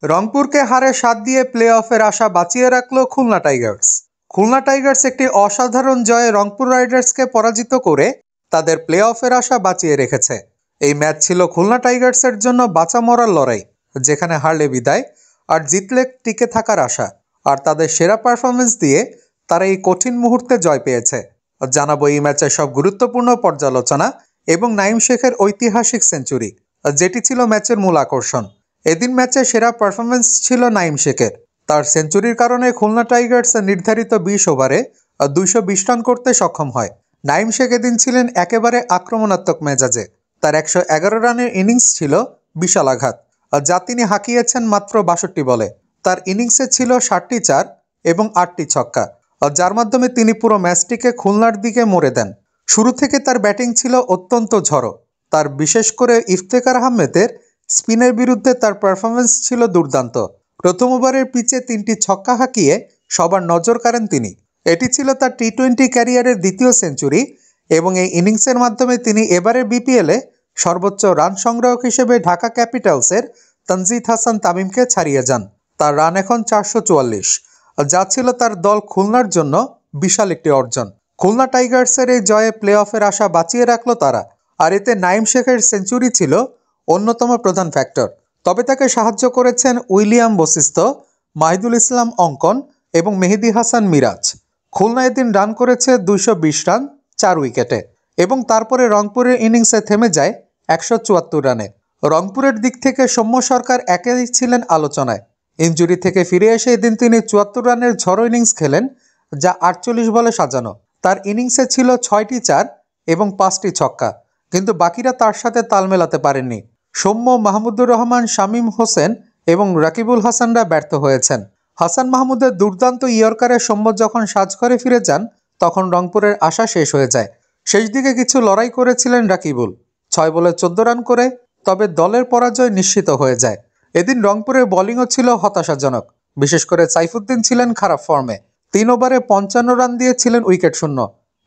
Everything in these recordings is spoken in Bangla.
রংপুরকে হারে ৭ দিয়ে প্লে অফের আশা বাঁচিয়ে রাখল খুলনা টাইগার্স। খুলনা টাইগার্স একটি অসাধারণ জয়ে রংপুর রাইডার্সকে পরাজিত করে তাদের প্লে অফের আশা বাঁচিয়ে রেখেছে। এই ম্যাচ ছিল খুলনা টাইগার্সের জন্য বাঁচা মরার লড়াই, যেখানে হারলে বিদায় আর জিতলে টিকে থাকার আশা। আর তাদের সেরা পারফরমেন্স দিয়ে তারা এই কঠিন মুহূর্তে জয় পেয়েছে। জানাবো এই ম্যাচের সব গুরুত্বপূর্ণ পর্যালোচনা এবং নাঈম শেখের ঐতিহাসিক সেঞ্চুরি, যেটি ছিল ম্যাচের মূল আকর্ষণ। এদিন ম্যাচে সেরা পারফরমেন্স ছিল নাঈম শেখের। তার সেঞ্চুরির কারণে খুলনা টাইগার্স নির্ধারিত ২০ ওভারে ২২০ রান করতে সক্ষম হয়। নাঈম শেখ এদিন ছিলেন একেবারে আক্রমণাত্মক মেজাজে। তার ১১১ রানের ইনিংস ছিল বিশাল আঘাত, যা তিনি হাঁকিয়েছেন মাত্র ৬২ বলে। তার ইনিংসে ছিল ৬০টি চার এবং ৮টি ছক্কা, যার মাধ্যমে তিনি পুরো ম্যাচটিকে খুলনার দিকে মোড়ে দেন। শুরু থেকে তার ব্যাটিং ছিল অত্যন্ত ঝড়ো। তার বিশেষ করে ইফতেখার আহমেদের স্পিনের বিরুদ্ধে তার পারফরমেন্স ছিল দুর্দান্ত। প্রথম ওভারের পিচে ৩টি ছক্কা হাঁকিয়ে সবার নজর কাড়েন তিনি। এটি ছিল তার টি-20 ক্যারিয়ারের দ্বিতীয় সেঞ্চুরি এবং এই ইনিংসের মাধ্যমে তিনি এবারের বিপিএলে সর্বোচ্চ রান সংগ্রাহক হিসেবে ঢাকা ক্যাপিটালসের তানজিদ হাসান তামিমকে ছাড়িয়ে যান। তার রান এখন ৪৪৪, যা ছিল তার দল খুলনার জন্য বিশাল একটি অর্জন। খুলনা টাইগার্সের এই জয়ে প্লে অফের আশা বাঁচিয়ে রাখল তারা। আর এতে নাঈম শেখের সেঞ্চুরি ছিল অন্যতম প্রধান ফ্যাক্টর। তবে তাকে সাহায্য করেছেন উইলিয়াম বশিষ্ঠ, মাহিদুল ইসলাম অঙ্কন এবং মেহেদী হাসান মিরাজ। খুলনা এদিন রান করেছে ২২০ রান ৪ উইকেটে এবং তারপরে রংপুরের ইনিংসে থেমে যায় ১৭৪ রানে। রংপুরের দিক থেকে সৌম্য সরকার একাই ছিলেন আলোচনায়। ইনজুরি থেকে ফিরে এসে এদিন তিনি ৭৪ রানের ঝড়ো ইনিংস খেলেন, যা ৪৮ বলে সাজানো। তার ইনিংসে ছিল ৬টি চার এবং ৫টি ছক্কা, কিন্তু বাকিরা তার সাথে তাল মেলাতে পারেননি। সৌম্য, মাহমুদুর রহমান, শামীম হোসেন এবং রাকিবুল হাসানরা ব্যর্থ হয়েছেন। হাসান মাহমুদের দুর্দান্ত ইয়র্কারে সৌম্য যখন সাজঘরে ফিরে যান, তখন রংপুরের আশা শেষ হয়ে যায়। শেষ দিকে কিছু লড়াই করেছিলেন রাকিবুল, ৬ বলে ১৪ রান করে, তবে দলের পরাজয় নিশ্চিত হয়ে যায়। এদিন রংপুরের বোলিংও ছিল হতাশাজনক। বিশেষ করে সাইফুদ্দিন ছিলেন খারাপ ফর্মে। ৩ ওভারে ৫৫ রান দিয়েছিলেন উইকেট শূন্য,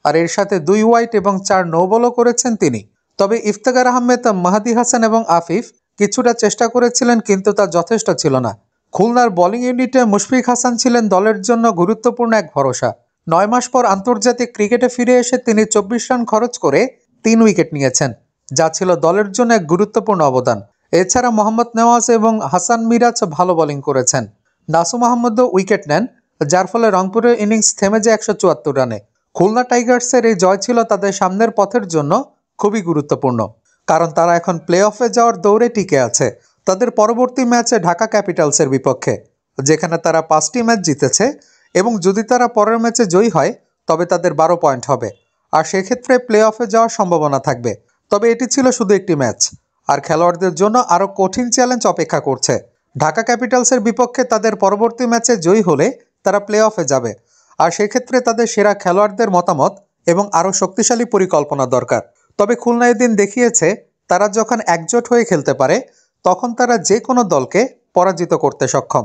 আর এর সাথে ২ ওয়াইড এবং ৪ নো বলও করেছেন তিনি। তবে ইফতেখার আহমেদ, মাহাদি হাসান এবং আফিফ কিছুটা চেষ্টা করেছিলেন, কিন্তু তা যথেষ্ট ছিল না। খুলনার বোলিং ইউনিটে মুশফিক হাসান ছিলেন দলের জন্য গুরুত্বপূর্ণ এক ভরসা। ৯ মাস পর আন্তর্জাতিক ক্রিকেটে ফিরে এসে তিনি ২৪ রান খরচ করে ৩ উইকেট নিয়েছেন, যা ছিল দলের জন্য এক গুরুত্বপূর্ণ অবদান। এছাড়া মোহাম্মদ নেওয়াজ এবং হাসান মিরাজ ভালো বোলিং করেছেন। নাসুম আহমেদও উইকেট নেন, যার ফলে রংপুরের ইনিংস থেমে যায় ১৭৪ রানে। খুলনা টাইগার্সের এই জয় ছিল তাদের সামনের পথের জন্য খুবই গুরুত্বপূর্ণ, কারণ তারা এখন প্লে অফে যাওয়ার দৌড়ে টিকে আছে। তাদের পরবর্তী ম্যাচে ঢাকা ক্যাপিটালসের বিপক্ষে, যেখানে তারা ৫টি ম্যাচ জিতেছে, এবং যদি তারা পরের ম্যাচে জয়ী হয় তবে তাদের ১২ পয়েন্ট হবে, আর সেক্ষেত্রে প্লে অফে যাওয়ার সম্ভাবনা থাকবে। তবে এটি ছিল শুধু একটি ম্যাচ, আর খেলোয়াড়দের জন্য আরও কঠিন চ্যালেঞ্জ অপেক্ষা করছে। ঢাকা ক্যাপিটালসের বিপক্ষে তাদের পরবর্তী ম্যাচে জয়ী হলে তারা প্লে অফে যাবে, আর সেক্ষেত্রে তাদের সেরা খেলোয়াড়দের মতামত এবং আরও শক্তিশালী পরিকল্পনা দরকার। তবে খুলনা এদিন দেখিয়েছে তারা যখন একজোট হয়ে খেলতে পারে, তখন তারা যে কোনো দলকে পরাজিত করতে সক্ষম।